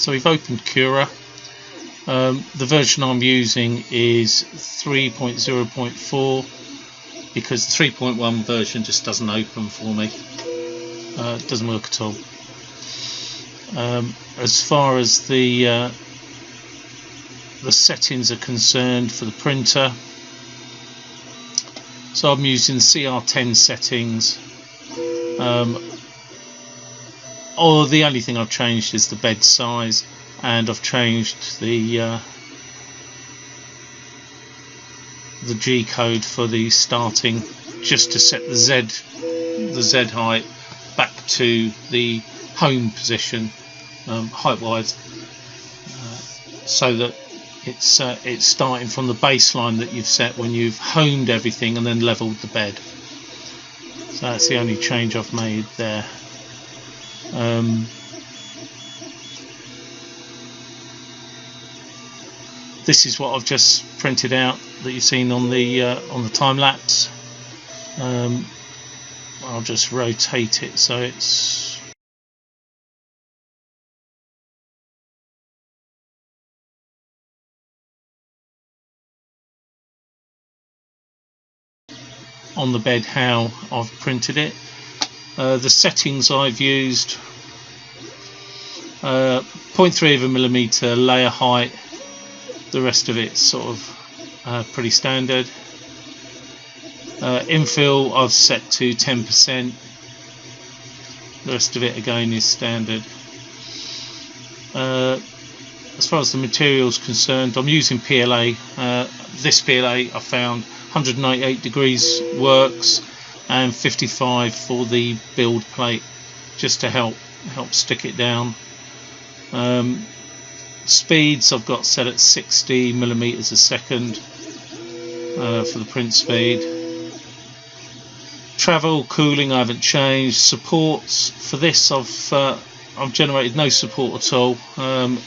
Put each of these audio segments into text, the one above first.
So we've opened Cura. The version I'm using is 3.0.4 because the 3.1 version just doesn't open for me. It doesn't work at all. As far as the settings are concerned for the printer, so I'm using CR-10 settings. The only thing I've changed is the bed size, and I've changed the G code for the starting, just to set the Z height back to the home position, height wise, so that it's starting from the baseline that you've set when you've homed everything and then leveled the bed. So that's the only change I've made there. This is what I've just printed out that you've seen on the time lapse. I'll just rotate it so it's on the bed how I've printed it. The settings I've used, 0.3 of a millimeter layer height. The rest of it's sort of pretty standard. Infill I've set to 10%. The rest of it again is standard. As far as the material is concerned, I'm using PLA. This PLA I found 198 degrees works, and 55 for the build plate, just to help stick it down. Speeds I've got set at 60 millimeters a second for the print speed. Travel cooling I haven't changed. Supports for this I've generated no support at all.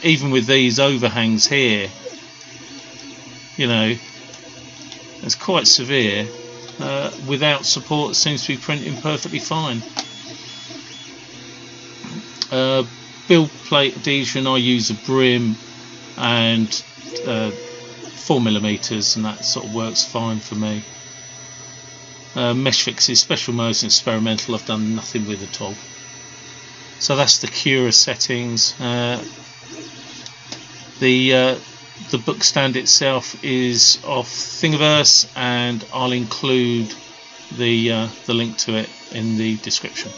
Even with these overhangs here, you know, it's quite severe. Without support it seems to be printing perfectly fine. Build plate adhesion I use a brim and 4mm, and that sort of works fine for me. Mesh fixes, special modes and experimental I've done nothing with at all. So that's the Cura settings. The book stand itself is off Thingiverse, and I'll include the link to it in the description.